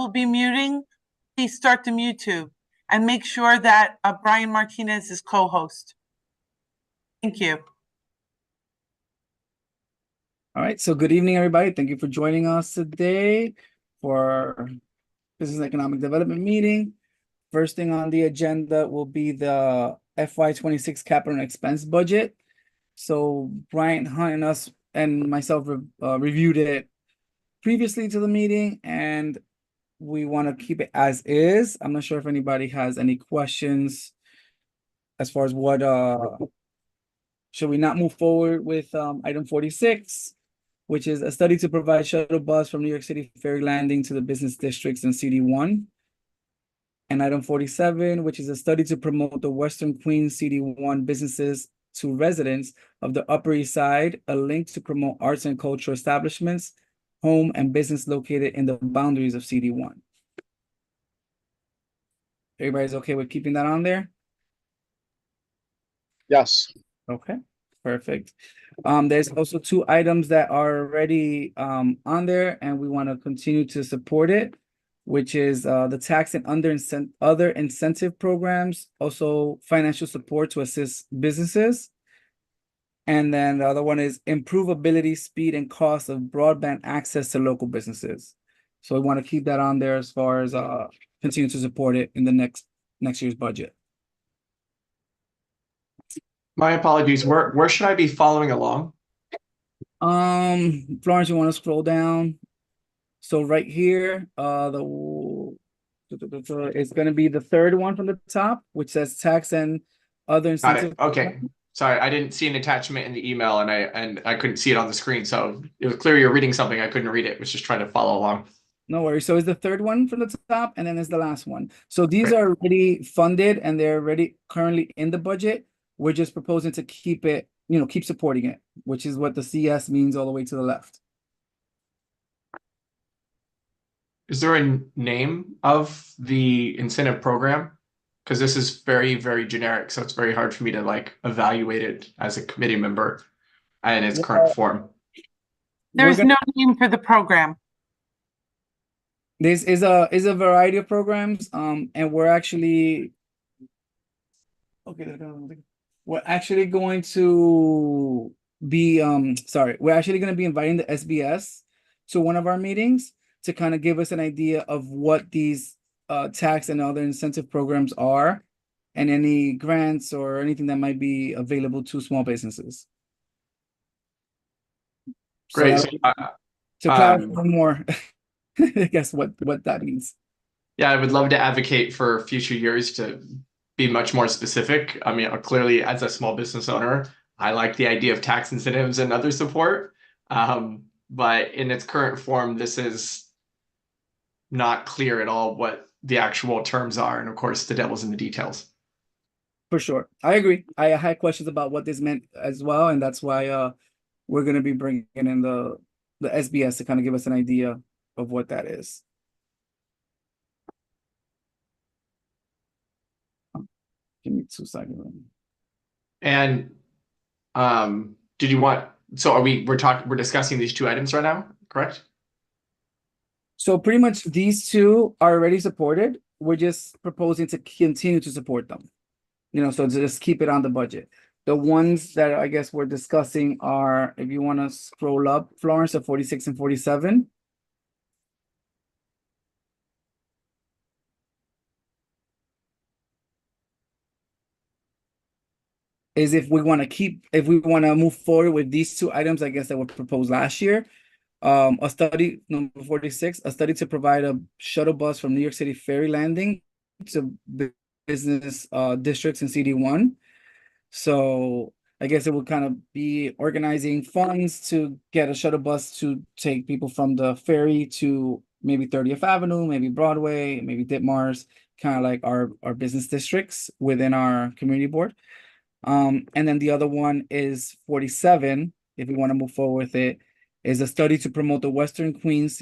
will be muting, please start the YouTube and make sure that Brian Martinez is co-host. Thank you. All right, so good evening, everybody. Thank you for joining us today for our Business and Economic Development meeting. First thing on the agenda will be the FY26 capital and expense budget. So Brian Hunt and us and myself reviewed it previously to the meeting, and we want to keep it as is. I'm not sure if anybody has any questions as far as what should we not move forward with item 46, which is a study to provide shuttle bus from New York City Ferry Landing to the business districts in CD1. And item 47, which is a study to promote the Western Queens CD1 businesses to residents of the Upper East Side, a link to promote arts and cultural establishments, home and business located in the boundaries of CD1. Everybody's okay with keeping that on there? Yes. Okay, perfect. There's also two items that are already on there, and we want to continue to support it, which is the tax and other incentive programs, also financial support to assist businesses. And then the other one is improvability, speed, and cost of broadband access to local businesses. So we want to keep that on there as far as continue to support it in the next year's budget. My apologies. Where should I be following along? Florence, you want to scroll down? So right here, it's going to be the third one from the top, which says tax and other incentive. Got it. Okay. Sorry, I didn't see an attachment in the email, and I couldn't see it on the screen. So it was clear you're reading something. I couldn't read it. I was just trying to follow along. No worries. So it's the third one from the top, and then it's the last one. So these are already funded, and they're already currently in the budget. We're just proposing to keep it, keep supporting it, which is what the CS means all the way to the left. Is there a name of the incentive program? Because this is very, very generic, so it's very hard for me to evaluate it as a committee member in its current form. There's no name for the program. This is a variety of programs, and we're actually we're actually going to be inviting the SBS to one of our meetings to kind of give us an idea of what these tax and other incentive programs are, and any grants or anything that might be available to small businesses. Great. So to clarify more, I guess what that means. Yeah, I would love to advocate for future years to be much more specific. I mean, clearly, as a small business owner, I like the idea of tax incentives and other support. But in its current form, this is not clear at all what the actual terms are. And of course, the devil's in the details. For sure. I agree. I had questions about what this meant as well. And that's why we're going to be bringing in the SBS to kind of give us an idea of what that is. Give me 2 seconds. And did you want, so we're discussing these two items right now, correct? So pretty much these two are already supported. We're just proposing to continue to support them. So just keep it on the budget. The ones that I guess we're discussing are, if you want to scroll up, Florence, of 46 and 47. Is if we want to move forward with these two items, I guess that were proposed last year. A study, number 46, a study to provide a shuttle bus from New York City Ferry Landing to business districts in CD1. So I guess it would kind of be organizing funds to get a shuttle bus to take people from the ferry to maybe 30th Avenue, maybe Broadway, maybe Ditmars, kind of like our business districts within our community board. And then the other one is 47, if we want to move forward with it, is a study to promote the Western Queens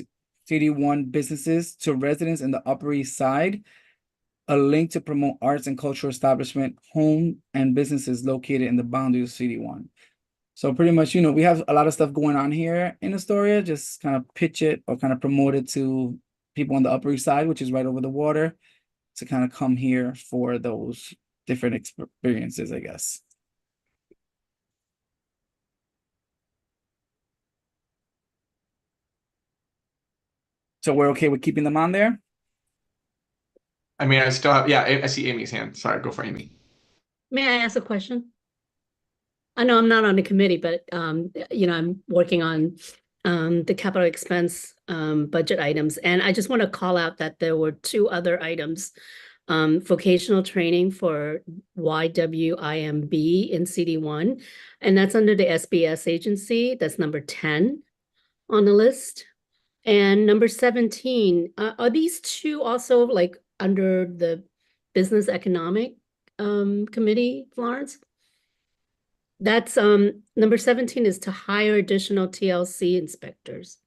CD1 businesses to residents in the Upper East Side, a link to promote arts and cultural establishment, home and businesses located in the boundaries of CD1. So pretty much, we have a lot of stuff going on here in Astoria, just kind of pitch it or kind of promote it to people on the Upper East Side, which is right over the water, to kind of come here for those different experiences, I guess. So we're okay with keeping them on there? I mean, I still have, yeah, I see Amy's hand. Sorry, go for Amy. May I ask a question? I know I'm not on the committee, but I'm working on the capital expense budget items. And I just want to call out that there were two other items. Vocational training for YWIMB in CD1, and that's under the SBS agency. That's number 10 on the list. And number 17, are these two also like under the Business Economic Committee, Florence? That's number 17 is to hire additional TLC inspectors.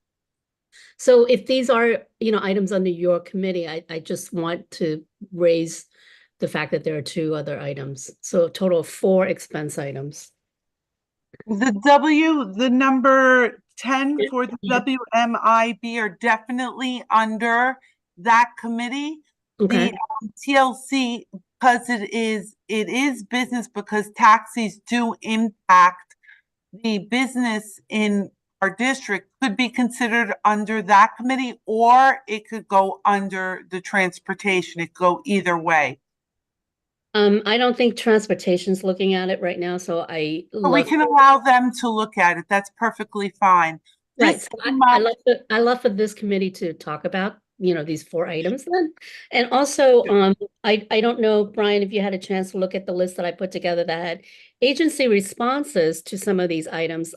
So if these are, items under your committee, I just want to raise the fact that there are two other items. So a total of 4 expense items. The number 10 for the WMIB are definitely under that committee. Okay. The TLC, because it is business, because taxis do impact the business in our district, could be considered under that committee, or it could go under the transportation. It could go either way. I don't think transportation's looking at it right now, so we can allow them to look at it. That's perfectly fine. Right. So I love for this committee to talk about, these 4 items then. And also, I don't know, Brian, if you had a chance to look at the list that I put together that had agency responses to some of these items.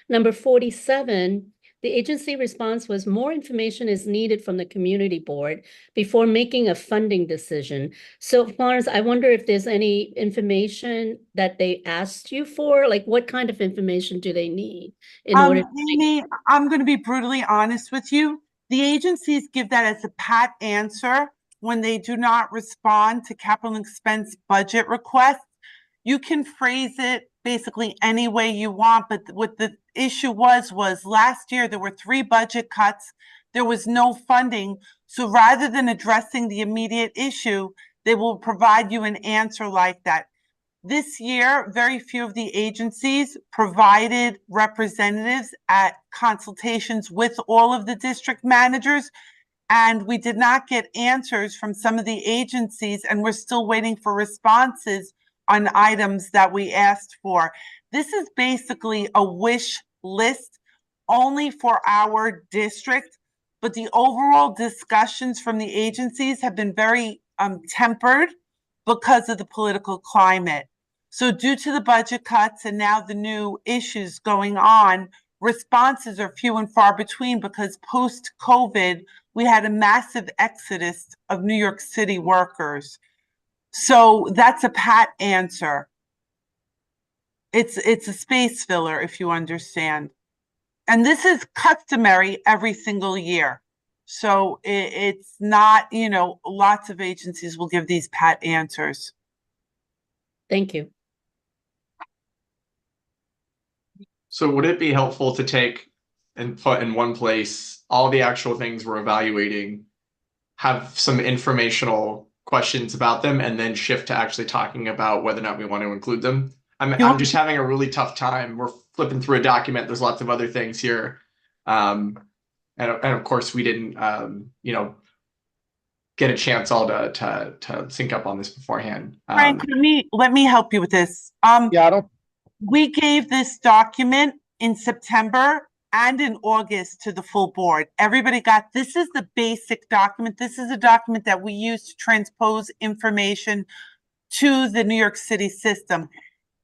Number 47, the agency response was more information is needed from the community board before making a funding decision. So Florence, I wonder if there's any information that they asked you for, like what kind of information do they need in order to Amy, I'm going to be brutally honest with you. The agencies give that as a pat answer when they do not respond to capital expense budget requests. You can phrase it basically any way you want, but what the issue was last year there were 3 budget cuts. There was no funding. So rather than addressing the immediate issue, they will provide you an answer like that. This year, very few of the agencies provided representatives at consultations with all of the district managers, and we did not get answers from some of the agencies, and we're still waiting for responses on items that we asked for. This is basically a wish list only for our district, but the overall discussions from the agencies have been very tempered because of the political climate. So due to the budget cuts and now the new issues going on, responses are few and far between, because post-COVID, we had a massive exodus of New York City workers. So that's a pat answer. It's a space filler, if you understand. And this is customary every single year. So it's not, lots of agencies will give these pat answers. Thank you. So would it be helpful to take and put in one place all the actual things we're evaluating, have some informational questions about them, and then shift to actually talking about whether or not we want to include them? I'm just having a really tough time. We're flipping through a document. There's lots of other things here. And of course we didn't, get a chance all to sync up on this beforehand. Frank, let me help you with this. We gave this document in September and in August to the full board. Everybody got, this is the basic document. This is a document that we use to transpose information to the New York City system.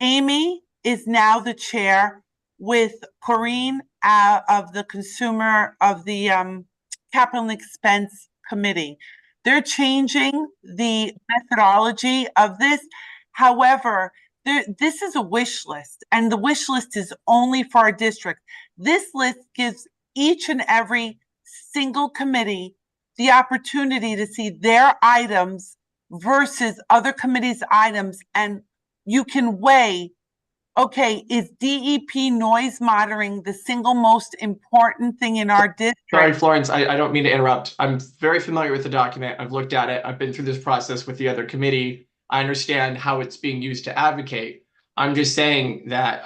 Amy is now the chair with Corinne of the Capital Expense Committee. They're changing the methodology of this. However, this is a wish list, and the wish list is only for our district. This list gives each and every single committee the opportunity to see their items versus other committees' items, and you can weigh Okay, is DEP noise monitoring the single most important thing in our Sorry, district? Florence, I don't mean to interrupt. I'm very familiar with the document. I've looked at it. I've been through this process with the other committee. I understand how it's being used to advocate. I'm just saying that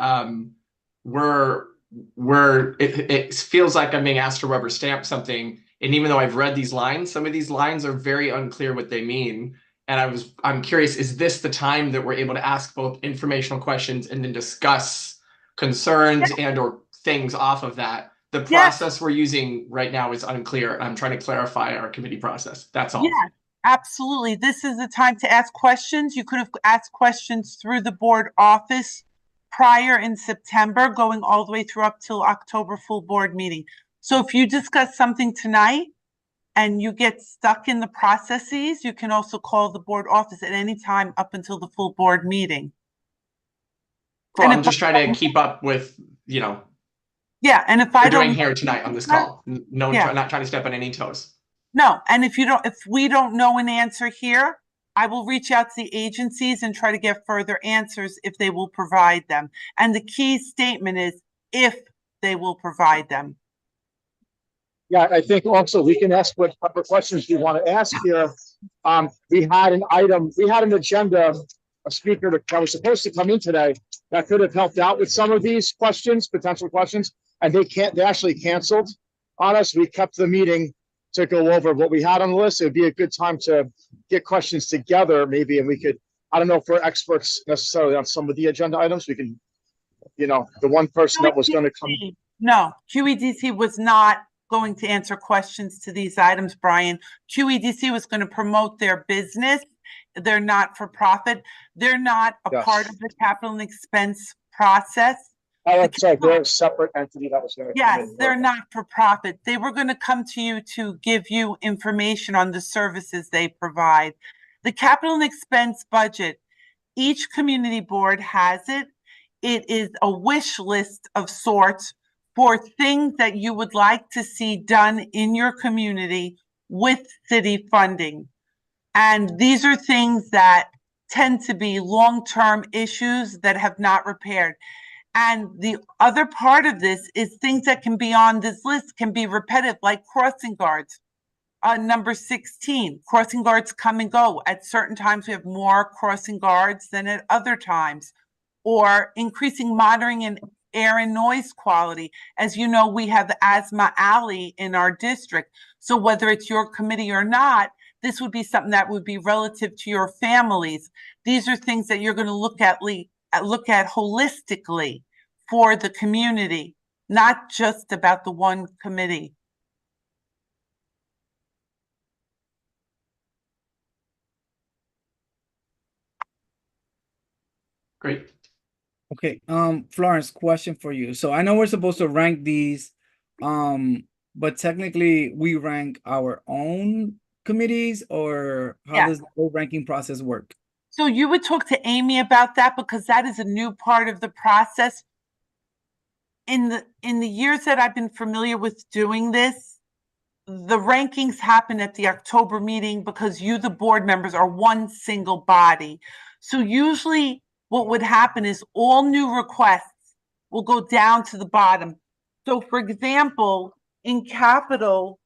it feels like I'm being asked to rubber stamp something. And even though I've read these lines, some of these lines are very unclear what they mean. And I'm curious, is this the time that we're able to ask both informational questions and then discuss concerns and or things off of that? The Yes. process we're using right now is unclear. I'm trying to clarify our committee process. That's all. Yeah, absolutely. This is the time to ask questions. You could have asked questions through the board office prior in September, going all the way through up till October full board meeting. So if you discuss something tonight and you get stuck in the processes, you can also call the board office at any time up until the full board meeting. Cool. And I'm if just trying to keep up with, Yeah, and if I we're doing don't, here tonight on this call. No, Yeah. not trying to step on any toes. no, and if we don't know an answer here, I will reach out to the agencies and try to get further answers if they will provide them. And the key statement is if they will provide them. Yeah, I think also we can ask whatever questions you want to ask here. We had an agenda, a speaker that was supposed to come in today that could have helped out with some of these questions, potential questions, and they actually canceled on us. We kept the meeting to go over what we had on the list. It would be a good time to get questions together maybe, and we could, I don't know if we're experts necessarily on some of the agenda items. We can, the one person that was going to come. No, QEDC was not going to answer questions to these items, Brian. QEDC was going to promote their business. They're not for profit. They're not a part of the capital and expense process. Oh, that's right. They're a separate entity that was going to come in. Yes, they're not for profit. They were going to come to you to give you information on the services they provide. The capital and expense budget, each community board has it. It is a wish list of sorts for things that you would like to see done in your community with city funding. And these are things that tend to be long-term issues that have not repaired. And the other part of this is things that can be on this list can be repetitive, like crossing guards. Number 16, crossing guards come and go. At certain times, we have more crossing guards than at other times. Or increasing monitoring and air and noise quality. As you know, we have the Asthma Alley in our district. So whether it's your committee or not, this would be something that would be relative to your families. These are things that you're going to look at holistically for the community, not just about the one committee. Great. Okay, Florence, question for you. So I know we're supposed to rank these, but technically we rank our own committees, or how does the whole ranking process work? So you would talk to Amy about that, because that is a new part of the process. In the years that I've been familiar with doing this, the rankings happen at the October meeting because you, the board members, are one single body. So usually what would happen is all new requests will go down to the bottom. So for example, in capital,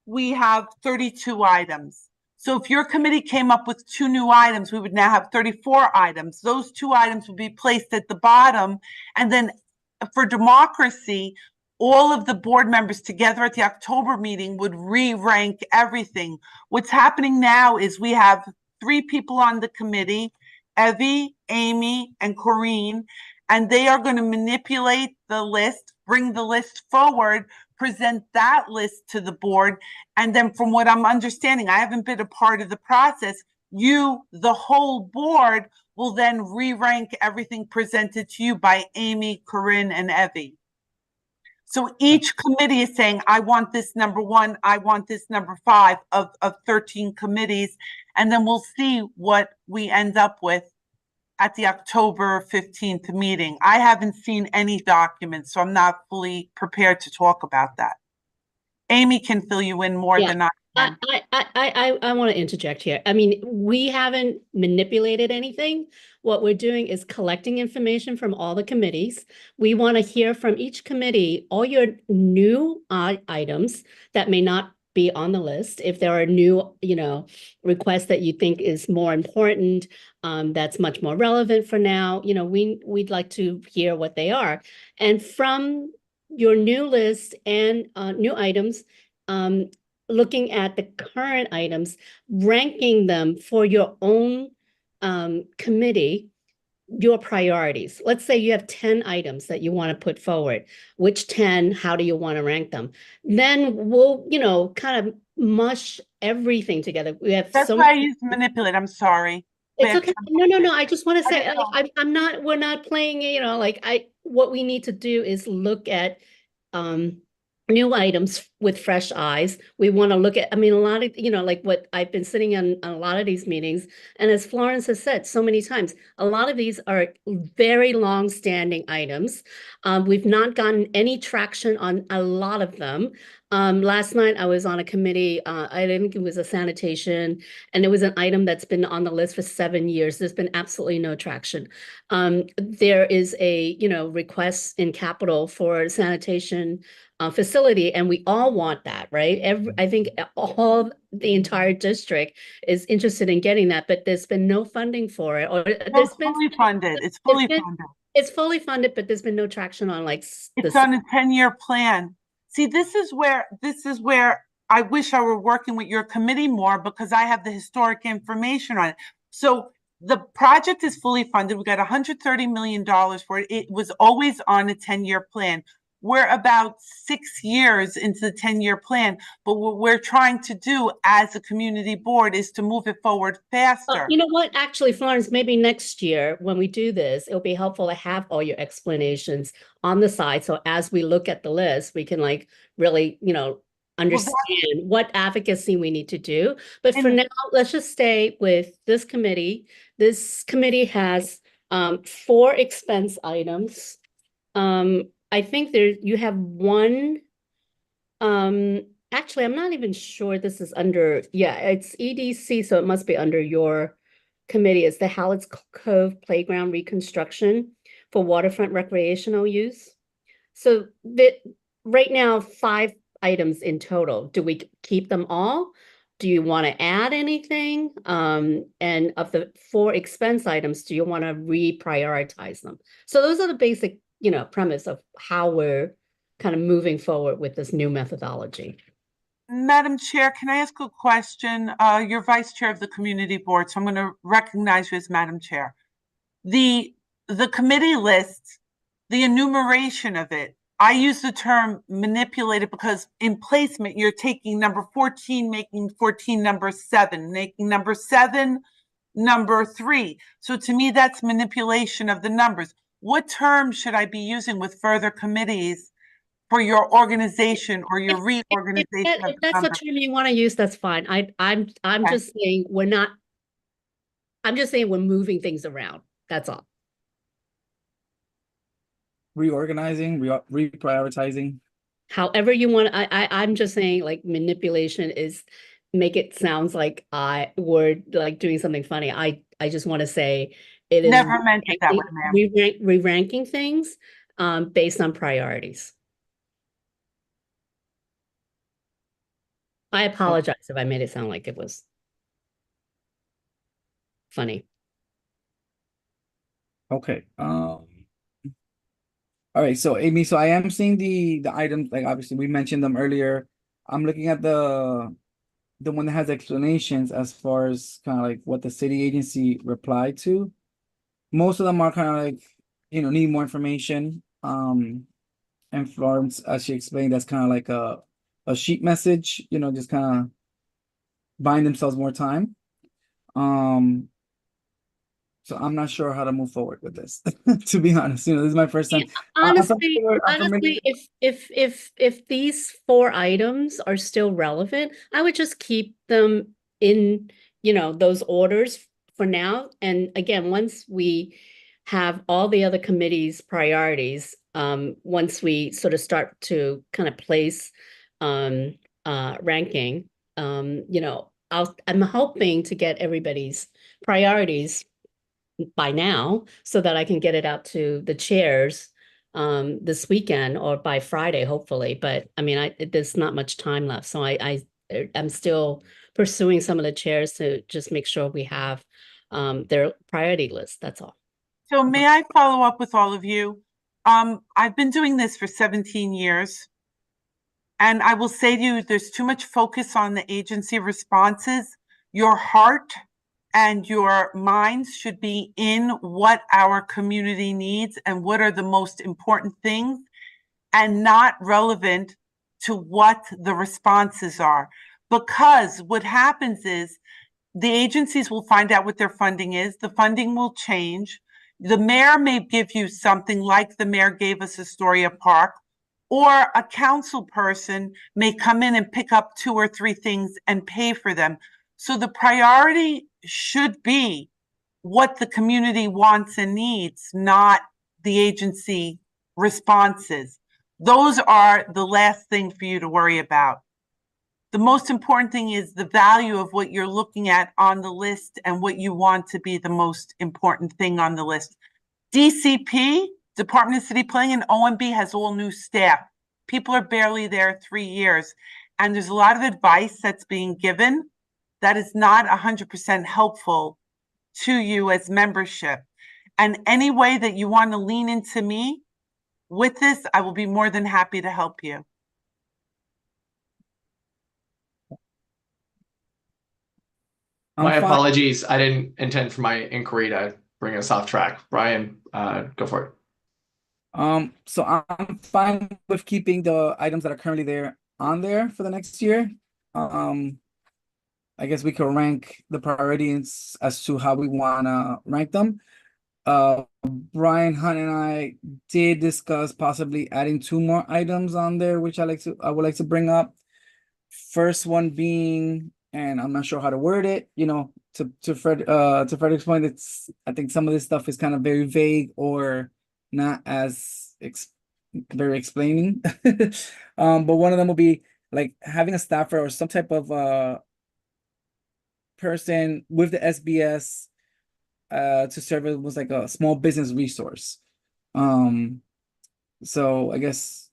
we have 32 items. So if your committee came up with 2 new items, we would now have 34 items. Those 2 items would be placed at the bottom. And then for democracy, all of the board members together at the October meeting would re-rank everything. What's happening now is we have 3 people on the committee, Evie, Amy, and Corinne, and they are going to manipulate the list, bring the list forward, present that list to the board. And then from what I'm understanding, I haven't been a part of the process, you, the whole board, will then re-rank everything presented to you by Amy, Corinne, and Evie. So each committee is saying, I want this number 1, I want this number 5 of 13 committees. And then we'll see what we end up with at the October 15th meeting. I haven't seen any documents, so I'm not fully prepared to talk about that. Amy can fill you in more than I I, I want to interject here. I mean, we haven't manipulated anything. What we're doing is collecting information from all the committees. We want to hear from each committee, all your new items that may not be on the list. If there are new, requests that you think is more important, that's much more relevant for now, we'd like to hear what they are. And from your new list and new items, looking at the current items, ranking them for your own committee, your priorities. Let's say you have 10 items that you want to put forward. Which 10, how do you want to rank them? Then we'll, kind of mush everything together. We have That's so why I many. use manipulate. I'm sorry. It's Bad okay. No. I just want to I say, didn't know. we're not playing, what we need to do is look at new items with fresh eyes. We want to look at, a lot of, like what I've been sitting on a lot of these meetings. And as Florence has said so many times, a lot of these are very long-standing items. We've not gotten any traction on a lot of them. Last night I was on a committee, I think it was a sanitation, and it was an item that's been on the list for 7 years. There's been absolutely no traction. There is a, request in capital for sanitation facility, and we all want that, right? I think the entire district is interested in getting that, but there's been no funding for it, or No, there's it's been fully funded. It's fully funded. it's fully funded, but there's been no traction on like It's on a 10-year plan. See, this is where I wish I were working with your committee more, because I have the historic information on it. So the project is fully funded. We got $130 million for it. It was always on a 10-year plan. We're about 6 years into the 10-year plan, but what we're trying to do as a community board is to move it forward faster. You know what? Actually, Florence, maybe next year when we do this, it'll be helpful to have all your explanations on the side. So as we look at the list, we can really, understand what advocacy we need to do. But for now, let's just stay with this committee. This committee has 4 expense items. I think you have one. Actually, I'm not even sure this is under, it's EDC, so it must be under your committee. It's the Hallett's Cove Playground Reconstruction for waterfront recreational use. So right now, 5 items in total. Do we keep them all? Do you want to add anything? And of the 4 expense items, do you want to reprioritize them? So those are the basic, premise of how we're kind of moving forward with this new methodology. Madam Chair, can I ask a question? You're Vice Chair of the Community Board, so I'm going to recognize you as Madam Chair. The committee list, the enumeration of it, I use the term manipulated because in placement, you're taking number 14, making 14 number 7, making number 7 number 3. So to me, that's manipulation of the numbers. What term should I be using with further committees for your organization or your reorganization? If that's the term you want to use, that's fine. I'm Okay. just saying we're not. I'm just saying we're moving things around. That's all. Reorganizing, reprioritizing. However you want. I'm just saying manipulation is make it sounds like we're doing something funny. I just want to say it is Never meant it that way, ma'am. Re-ranking things based on priorities. I apologize if I made it sound like it was funny. Okay. All right. So Amy, I am seeing the items, obviously we mentioned them earlier. I'm looking at the one that has explanations as far as kind of what the city agency replied to. Most of them are kind of need more information. And Florence, as she explained, that's kind of like a sheet message, just kind of buying themselves more time. So I'm not sure how to move forward with this, to be honest. This is my first time. Honestly, if these 4 items are still relevant, I would just keep them in, those orders for now. And again, once we have all the other committees' priorities, once we sort of start to kind of place ranking, I'm hoping to get everybody's priorities by now so that I can get it out to the chairs this weekend or by Friday, hopefully. But I mean, there's not much time left. So I'm still pursuing some of the chairs to just make sure we have their priority list. That's all. So may I follow up with all of you? I've been doing this for 17 years. And I will say to you, there's too much focus on the agency responses. Your heart and your minds should be in what our community needs and what are the most important things, and not relevant to what the responses are. Because what happens is the agencies will find out what their funding is. The funding will change. The mayor may give you something like the mayor gave us Astoria Park, or a council person may come in and pick up 2 or 3 things and pay for them. So the priority should be what the community wants and needs, not the agency responses. Those are the last thing for you to worry about. The most important thing is the value of what you're looking at on the list and what you want to be the most important thing on the list. DCP, Department of City Planning, and OMB has all new staff. People are barely there 3 years. And there's a lot of advice that's being given that is not 100% helpful to you as membership. And any way that you want to lean into me with this, I will be more than happy to help you. My I'm fine. apologies. I didn't intend for my inquiry to bring us off track. Brian, go for it. So I'm fine with keeping the items that are currently there on there for the next year. I guess we could rank the priorities as to how we wanna rank them. Brian Hunt and I did discuss possibly adding 2 more items on there, which I would like to bring up. First one being, and I'm not sure how to word it, to Frederick's point, I think some of this stuff is kind of very vague or not as very explaining. But one of them will be like having a staffer or some type of person with the SBS to serve as was like a small business resource. So I guess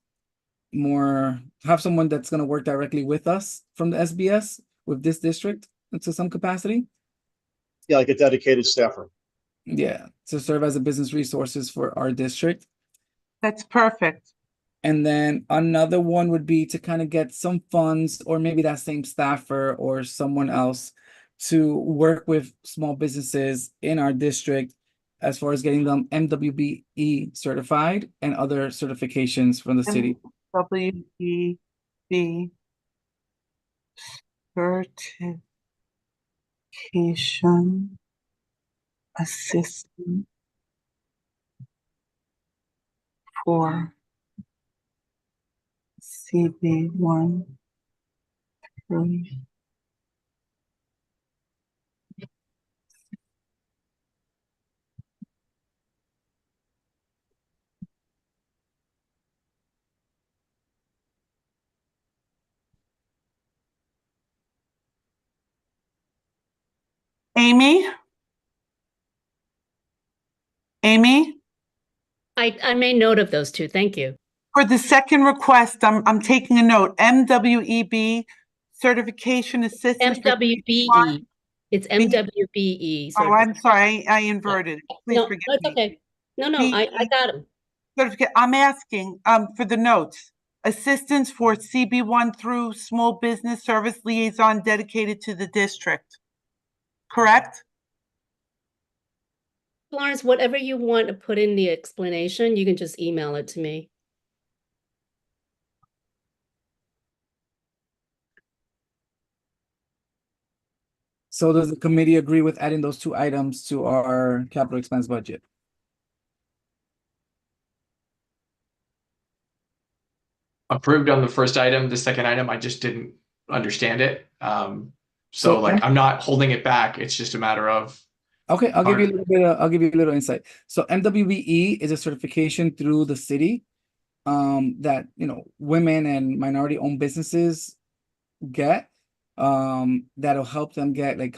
more have someone that's going to work directly with us from the SBS with this district to some capacity. Yeah, like a dedicated staffer. Yeah, to serve as a business resources for our district. That's perfect. And then another one would be to kind of get some funds, or maybe that same staffer or someone else to work with small businesses in our district as far as getting them MWBE certified and other certifications from the city. WEB certification assistant for CB1 through Amy? I made note of those 2. Thank you. For the second request, I'm taking a note. MWEB certification assistant. MWBE. It's MWBE. Oh, I'm sorry, I inverted. Please No, forgive that's me. okay. No, I got them. Certificate. I'm asking for the notes. Assistance for CB1 through small business service liaison dedicated to the district. Correct? Florence, whatever you want to put in the explanation, you can just email it to me. So does the committee agree with adding those 2 items to our capital expense budget? Approved on the first item. The second item, I just didn't understand it. So like I'm not holding it back. It's just a matter of. Okay, I'll give you a little bit. I'll give you a little insight. So MWBE is a certification through the city, that women and minority-owned businesses get. that'll help them get like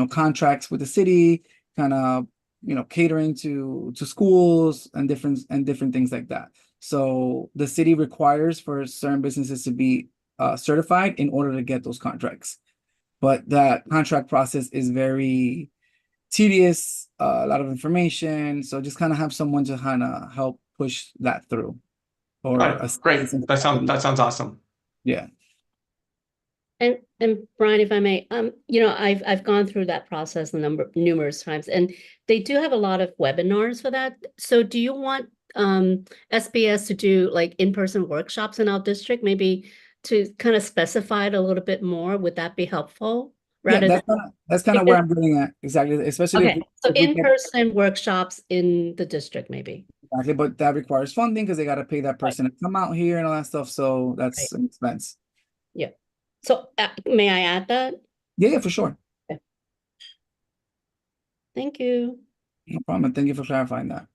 contracts with the city, kind of catering to schools and different things like that. So the city requires for certain businesses to be certified in order to get those contracts. But that contract process is very tedious, a lot of information. So just kind of have someone to kind of help push that through. Or Right. Great. That sounds awesome. Yeah. And Brian, if I may, I've gone through that process numerous times, and they do have a lot of webinars for that. So do you want SBS to do like in-person workshops in our district, maybe to kind of specify it a little bit more? Would that be helpful? Yeah, that's kind of where I'm getting at exactly, especially okay. So in-person workshops in the district, maybe. Exactly, but that requires funding because they got to pay that person to come out here and all that stuff. So that's an expense. Yeah. So may I add that? Yeah, for sure. Okay. Thank you. No problem. And thank you for clarifying that.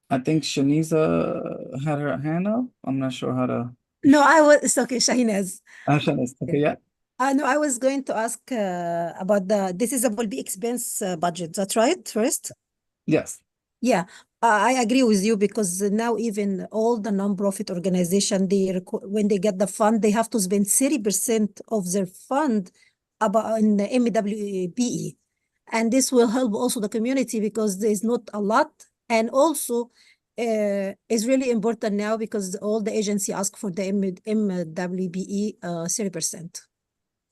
I think Shaniza had her hand up. I'm not sure how to. No, it's okay, Shahinaz. Shaniza, okay, yeah. No, I was going to ask about this will be expense budget. That's right, first? Yes. Yeah, I agree with you because now even all the non-profit organization, when they get the fund, they have to spend 30% of their fund in the MWBE. And this will help also the community because there's not a lot. And also, it's really important now because all the agency ask for the MWBE 30%.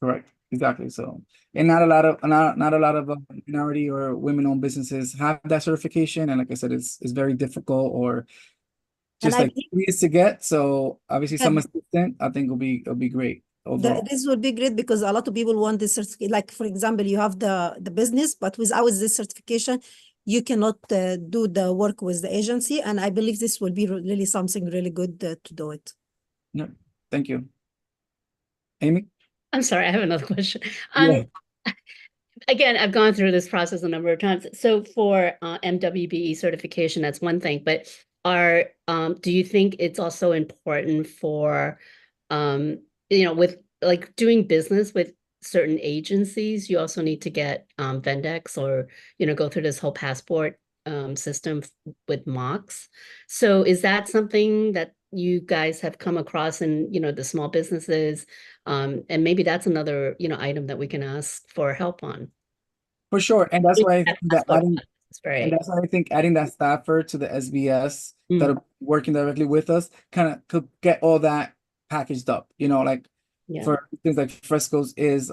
Correct. Exactly. So, and not a lot of minority or women-owned businesses have that certification, and like I said, it's very difficult or just like easy to get. So obviously, some assistance I think will be great. This would be great because a lot of people want this certificate. Like for example, you have the business, but without this certification, you cannot do the work with the agency. And I believe this will be really something really good to do it. Yeah. Thank you, Amy. I'm sorry, I have another question. Yeah. Again, I've gone through this process a number of times. So for MWBE certification, that's one thing, but do you think it's also important for, with like doing business with certain agencies, you also need to get Vendex or, go through this whole passport system with mocks. So is that something that you guys have come across in, the small businesses? And maybe that's another, item that we can ask for help on. For sure. And that's why I think that adding that staffer to the SBS that are working directly with us kind of could get all that packaged up, for things like Frescoes is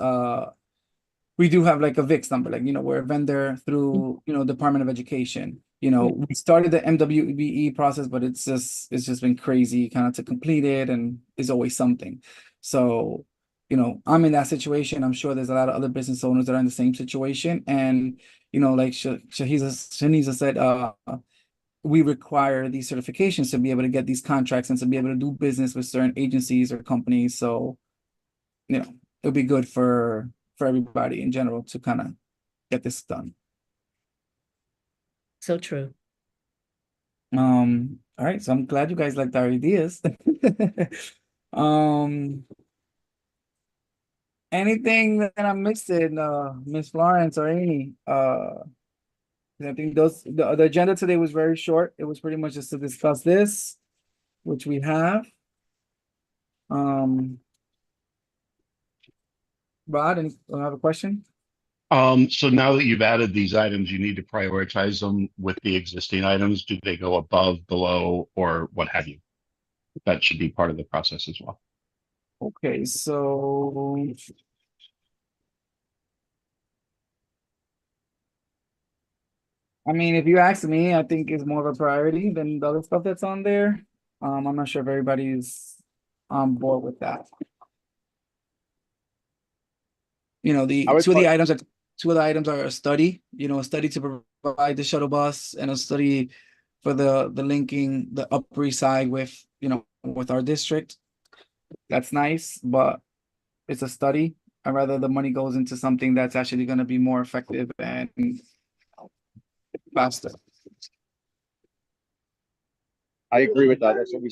we do have like a VIX number, like we're a vendor through Department of Education. We started the MWBE process, but it's just been crazy kind of to complete it, and there's always something. So I'm in that situation. I'm sure there's a lot of other business owners that are in the same situation, and like Shaniza said, we require these certifications to be able to get these contracts and to be able to do business with certain agencies or companies. So it'll be good for everybody in general to kind of get this done. So true. All right, so I'm glad you guys liked our ideas. Anything that I'm missing, Miss Florence or Amy? I think the agenda today was very short. It was pretty much just to discuss this, which we have. Rod, I have a question. So now that you've added these items, you need to prioritize them with the existing items. Do they go above, below, or what have you? That should be part of the process as well. Okay, so I mean, if you ask me, I think it's more of a priority than the other stuff that's on there. I'm not sure if everybody's on board with that. Two of the items are a study, a study to provide the shuttle bus and a study for the linking the Upper East Side with, with our district. That's nice, but it's a study. I'd rather the money goes into something that's actually going to be more effective and faster. I agree with that. That's what we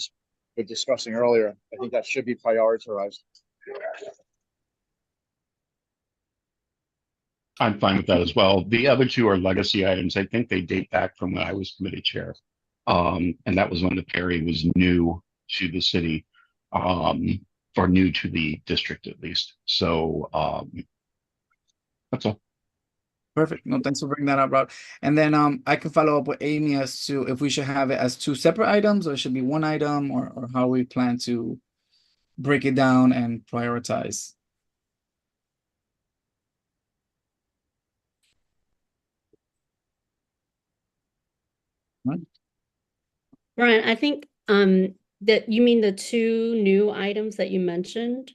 were discussing earlier. I think that should be prioritized. I'm fine with that as well. The other two are legacy items. I think they date back from when I was committee chair. And that was when the Perry was new to the city, or new to the district at least. So, that's all. Perfect. No, thanks for bringing that up, Rob. And then I can follow up with Amy as to if we should have it as two separate items or it should be one item, or how we plan to break it down and prioritize. Brian, I think that you mean the two new items that you mentioned?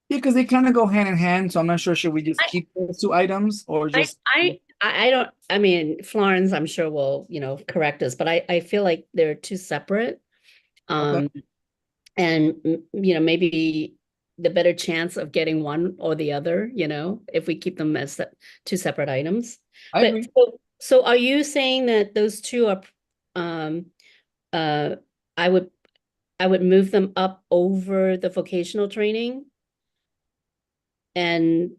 Yeah, because they kind of go hand in hand. So I'm not sure, should we just I- keep those two items or just I don't, I mean, Florence, I'm sure will, correct us, but I feel like they're two separate. And maybe the better chance of getting one or the other, if we keep them as two separate items. I But agree. so are you saying that those two are I would move them up over the vocational training? And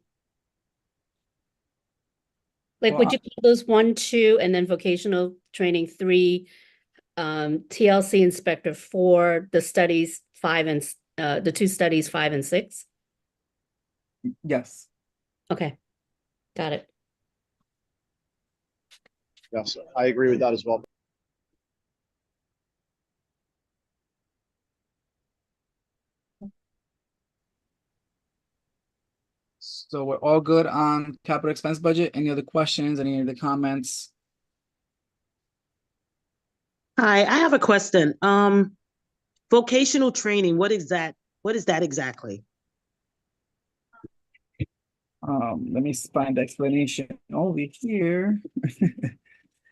like, would you call those 1, 2, and then vocational training 3, TLC inspector 4, the studies 5 and the two studies 5 and 6? Yes. Okay, got it. Yes, I agree with that as well. So we're all good on capital expense budget. Any other questions? Any other comments? Hi, I have a question. Vocational training, what is that? What is that exactly? Let me find the explanation over here.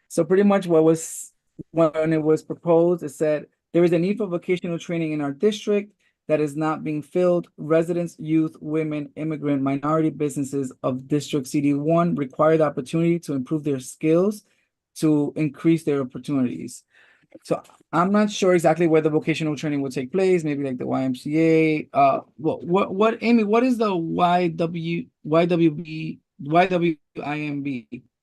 So pretty much when it was proposed, it said there is a need for vocational training in our district that is not being filled. Residents, youth, women, immigrant, minority businesses of District CD1 require the opportunity to improve their skills to increase their opportunities. So I'm not sure exactly where the vocational training will take place, maybe like the YMCA. What Amy, what is the YWIMB?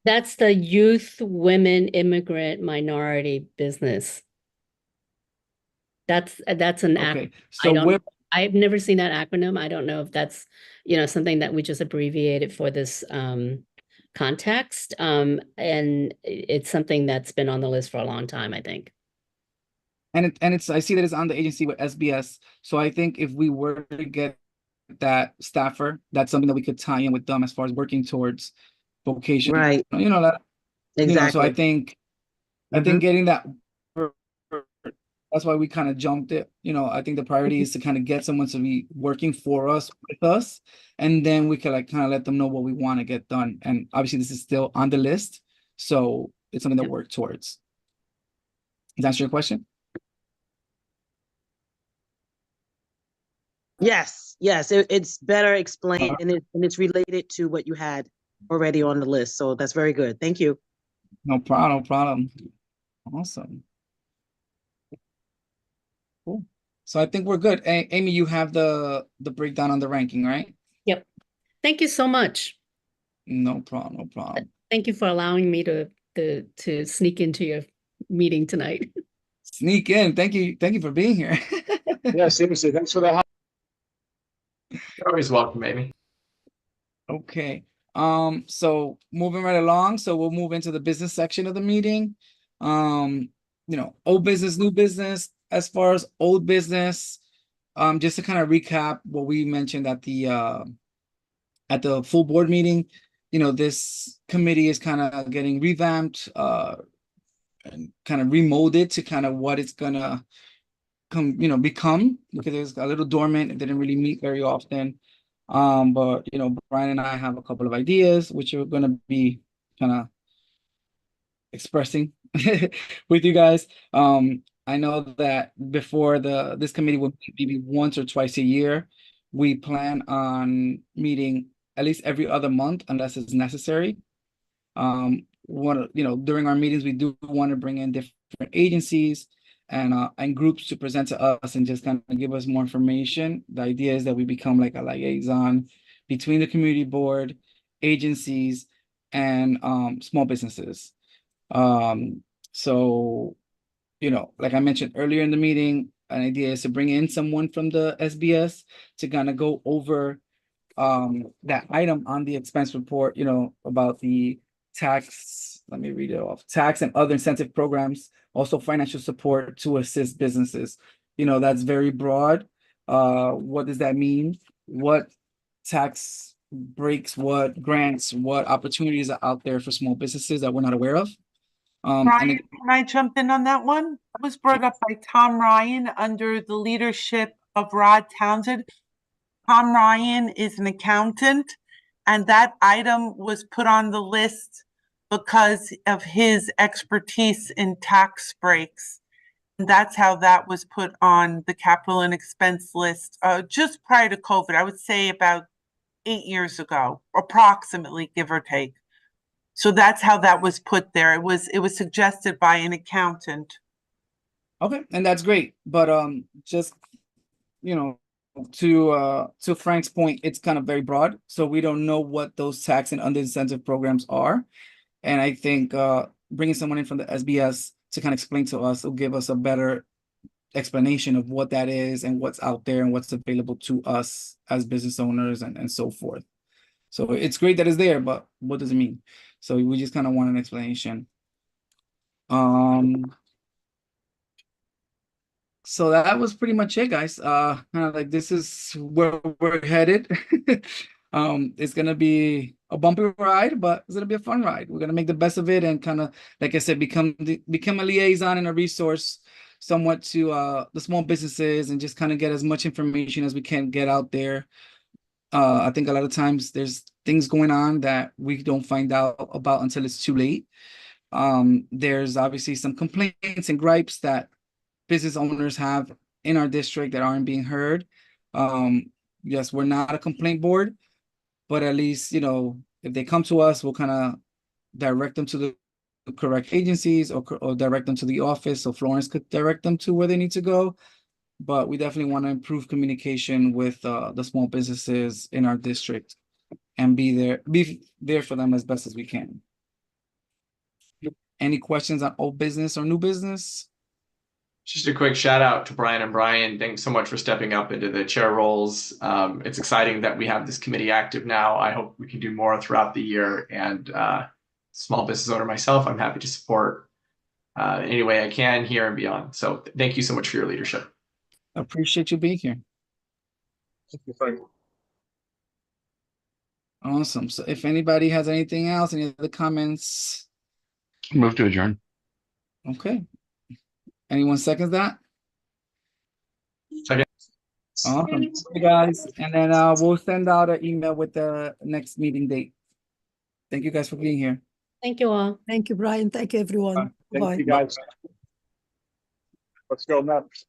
That's the youth, women, immigrant, minority business. That's an Okay, acronym. I've never seen that acronym. I don't know if that's, something that we just abbreviated for this context. And it's something that's been on the list for a long time, I think. And it's I see that it's on the agency with SBS. So I think if we were to get that staffer, that's something that we could tie in with them as far as working towards vocation. Right. That Exactly. so I think getting that, that's why we kind of jumped it. I think the priority is to kind of get someone to be working for us, with us, and then we can kind of let them know what we want to get done. And obviously this is still on the list, so it's something to work towards. Does that answer your question? Yes, it's better explained and it's related to what you had already on the list. So that's very good. Thank you. No problem. Awesome. Cool. So I think we're good. Amy, you have the breakdown on the ranking, right? Yep. Thank you so much. No problem. Thank you for allowing me to sneak into your meeting tonight. Sneak in. Thank you for being here. Yeah, seriously, thanks for the help. You're always welcome, Amy. Okay. So moving right along, so we'll move into the business section of the meeting. Old business, new business. As far as old business, just to kind of recap what we mentioned at the full board meeting, this committee is kind of getting revamped, and kind of remolded to kind of what it's gonna become, because it was a little dormant. It didn't really meet very often. But Brian and I have a couple of ideas which we're gonna be kind of expressing with you guys. I know that before this committee would maybe once or twice a year. We plan on meeting at least every other month unless it's necessary. During our meetings, we do want to bring in different agencies and groups to present to us and just kind of give us more information. The idea is that we become like a liaison between the community board, agencies, and small businesses. So, you know, like I mentioned earlier in the meeting, an idea is to bring in someone from the SBS to kind of go over that item on the expense report, you know, about the tax, let me read it off, tax and other incentive programs, also financial support to assist businesses. You know, that's very broad. What does that mean? What tax breaks, what grants, what opportunities are out there for small businesses that we're not aware of? And Ryan, it- can I jump in on that one? That was brought up by Tom Ryan under the leadership of Rod Townsend. Tom Ryan is an accountant, and that item was put on the list because of his expertise in tax breaks. And that's how that was put on the capital and expense list, just prior to COVID. I would say about 8 years ago, approximately, give or take. So that's how that was put there. It was suggested by an accountant. okay, and that's great, but just, you know, to Frank's point, it's kind of very broad, so we don't know what those tax and under incentive programs are. And I think bringing someone in from the SBS to kind of explain to us will give us a better explanation of what that is and what's out there and what's available to us as business owners and so forth. So it's great that it's there, but what does it mean? So we just kind of want an explanation. So that was pretty much it, guys. Kind of like this is where we're headed. It's gonna be a bumpy ride, but it's gonna be a fun ride. We're gonna make the best of it and kind of, like I said, become a liaison and a resource somewhat to the small businesses and just kind of get as much information as we can get out there. I think a lot of times there's things going on that we don't find out about until it's too late. There's obviously some complaints and gripes that business owners have in our district that aren't being heard. Yes, we're not a complaint board, but at least, you know, if they come to us, we'll kind of direct them to the correct agencies or direct them to the office so Florence could direct them to where they need to go. But we definitely want to improve communication with the small businesses in our district and be there for them as best as we can. Any questions on old business or new business? Just a quick shout out to Brian and Brian. Thanks so much for stepping up into the chair roles. It's exciting that we have this committee active now. I hope we can do more throughout the year. And small business owner myself, I'm happy to support any way I can here and beyond. So thank you so much for your leadership. I appreciate you being here. Thank you, Frank. Awesome. So if anybody has anything else, any other comments? Move to adjourn. Okay. Anyone seconds that? Second. Awesome. Hey guys, and then we'll send out an email with the next meeting date. Thank you guys for being here. Thank you all. Thank you, Brian. Thank you, everyone. Thank Bye. you, guys. Let's go, Mets.